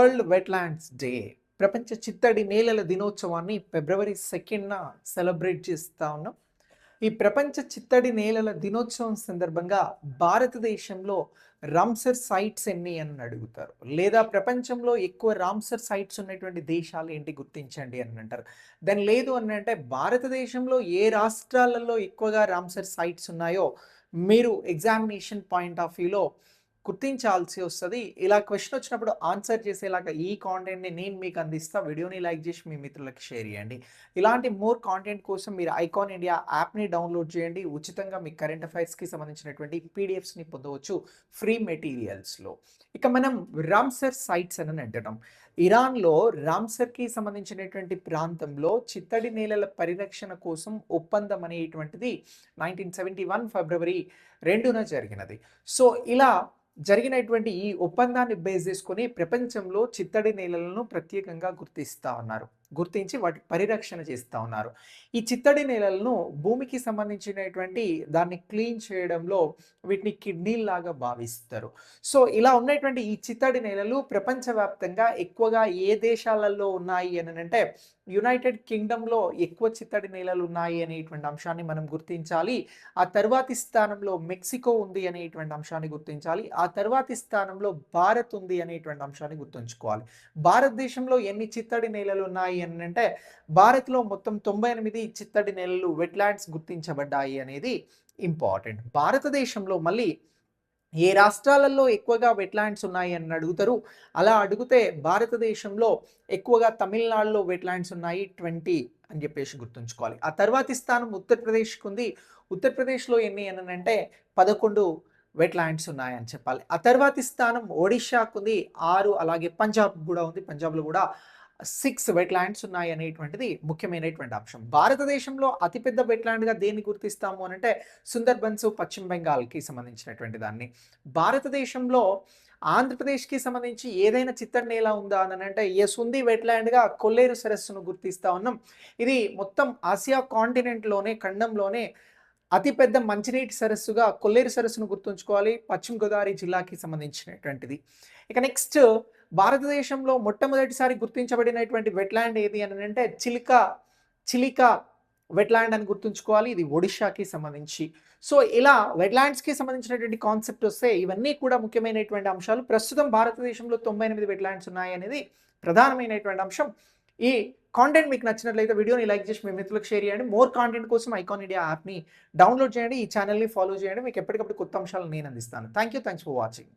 World wetlands day, ప్రపంచ చిత్తడి నేలల దినోత్సవాన్ని ఫిబ్రవరి 2న సెలబ్రేట్ చేస్తా ఉన్నాం. ఈ ప్రపంచ చిత్తడి నేలల దినోత్సవం సందర్భంగా భారతదేశంలో రామ్సర్ సైట్స్ ఎన్ని అని అడుగుతారు, లేదా ప్రపంచంలో ఎక్కువ రామ్సర్ సైట్స్ ఉన్నటువంటి దేశాలు ఏంటి గుర్తించండి అని అంటారు. దాని లేదు అని అంటే భారతదేశంలో ఏ రాష్ట్రాలలో ఎక్కువగా రామ్సర్ సైట్స్ ఉన్నాయో మీరు ఎగ్జామినేషన్ పాయింట్ ఆఫ్ వ్యూలో గుర్తించాల్సి వస్తుంది. ఇలా క్వశ్చన్ వచ్చినప్పుడు ఆన్సర్ చేసేలాగా ఈ కాంటెంట్ని నేను మీకు అందిస్తా. వీడియోని లైక్ చేసి మీ మిత్రులకు షేర్ చేయండి. ఇలాంటి మోర్ కాంటెంట్ కోసం మీరు ఐకాన్ ఇండియా యాప్ని డౌన్లోడ్ చేయండి. ఉచితంగా మీ కరెంట్ అఫైర్స్కి సంబంధించినటువంటి పీడిఎఫ్స్ని పొందవచ్చు ఫ్రీ మెటీరియల్స్లో. ఇక మనం రామ్సర్ సైట్స్ అని అంటున్నాం. ఇరాన్లో రామ్సర్కి సంబంధించినటువంటి ప్రాంతంలో చిత్తడి నేలల పరిరక్షణ కోసం ఒప్పందం అనేటువంటిది 1971 ఫిబ్రవరి 2న జరిగినది. సో ఇలా జరిగినటువంటి ఈ ఒప్పందాన్ని బేస్ చేసుకొని ప్రపంచంలో చిత్తడి నేలలను ప్రత్యేకంగా గుర్తిస్తూ ఉన్నారు, గుర్తించి వాటి పరిరక్షణ చేస్తూ ఉన్నారు. ఈ చిత్తడి నేలలను భూమికి సంబంధించినటువంటి దాన్ని క్లీన్ చేయడంలో వీటిని కిడ్నీలాగా భావిస్తారు. సో ఇలా ఉన్నటువంటి ఈ చిత్తడి నేలలు ప్రపంచవ్యాప్తంగా ఎక్కువగా ఏ దేశాలలో ఉన్నాయి అని అంటే యునైటెడ్ కింగ్డమ్లో ఎక్కువ చిత్తడి నేలలు ఉన్నాయి అనేటువంటి అంశాన్ని మనం గుర్తించాలి. ఆ తర్వాతి స్థానంలో మెక్సికో ఉంది అనేటువంటి అంశాన్ని గుర్తించాలి. ఆ తర్వాతి స్థానంలో భారత్ ఉంది అనేటువంటి అంశాన్ని గుర్తుంచుకోవాలి. భారతదేశంలో ఎన్ని చిత్తడి నేలలు ఉన్నాయి అని అంటే భారత్లో మొత్తం 98 చిత్తడి నేలలు వెట్లాండ్స్ గుర్తించబడ్డాయి అనేది ఇంపార్టెంట్. భారతదేశంలో మళ్ళీ ఏ రాష్ట్రాలలో ఎక్కువగా వెట్లాండ్స్ ఉన్నాయి అని అడుగుతారు. అలా అడిగితే భారతదేశంలో ఎక్కువగా తమిళనాడులో వెట్లాండ్స్ ఉన్నాయి 20 అని చెప్పేసి గుర్తుంచుకోవాలి. ఆ తర్వాతి స్థానం ఉత్తరప్రదేశ్కి ఉంది. ఉత్తరప్రదేశ్లో ఎన్ని అని అంటే 11 వెట్లాండ్స్ ఉన్నాయని చెప్పాలి. ఆ తర్వాతి స్థానం ఒడిషాకు ఉంది 6. అలాగే పంజాబ్ కూడా ఉంది, పంజాబ్లో కూడా 6 వెట్లాండ్స్ ఉన్నాయి అనేటువంటిది ముఖ్యమైనటువంటి అంశం. భారతదేశంలో అతిపెద్ద వెట్లాండ్గా దేన్ని గుర్తిస్తాము అని అంటే సుందర్బన్స్ పశ్చిమ బెంగాల్కి సంబంధించినటువంటి దాన్ని. భారతదేశంలో ఆంధ్రప్రదేశ్కి సంబంధించి ఏదైనా చిత్తడి నేల ఉందా అని అంటే ఎస్ ఉంది, వెట్లాండ్గా కొల్లేరు సరస్సును గుర్తిస్తా ఉన్నాం. ఇది మొత్తం ఆసియా కాంటినెంట్లోనే, ఖండంలోనే అతిపెద్ద మంచినీటి సరస్సుగా కొల్లేరు సరస్సును గుర్తుంచుకోవాలి, పశ్చిమ గోదావరి జిల్లాకి సంబంధించినటువంటిది. ఇక నెక్స్ట్ భారతదేశంలో మొట్టమొదటిసారి గుర్తించబడినటువంటి వెట్లాండ్ ఏది అని అంటే చిలికా వెట్లాండ్ అని గుర్తుంచుకోవాలి. ఇది ఒడిషాకి సంబంధించి. సో ఇలా వెట్లాండ్స్కి సంబంధించినటువంటి కాన్సెప్ట్ వస్తే ఇవన్నీ కూడా ముఖ్యమైనటువంటి అంశాలు. ప్రస్తుతం భారతదేశంలో 98 వెట్లాండ్స్ ఉన్నాయి అనేది ప్రధానమైనటువంటి అంశం. ఈ కాంటెంట్ మీకు నచ్చినట్లయితే వీడియోని లైక్ చేసి మీ మిత్రులకు షేర్ చేయండి. మోర్ కాంటెంట్ కోసం ఐకాన్ ఇండియా యాప్ని డౌన్లోడ్ చేయండి. ఈ ఛానల్ని ఫాలో చేయండి. మీకు ఎప్పటికప్పుడు కొత్త అంశాలు నేను అందిస్తాను. Thanks for watching.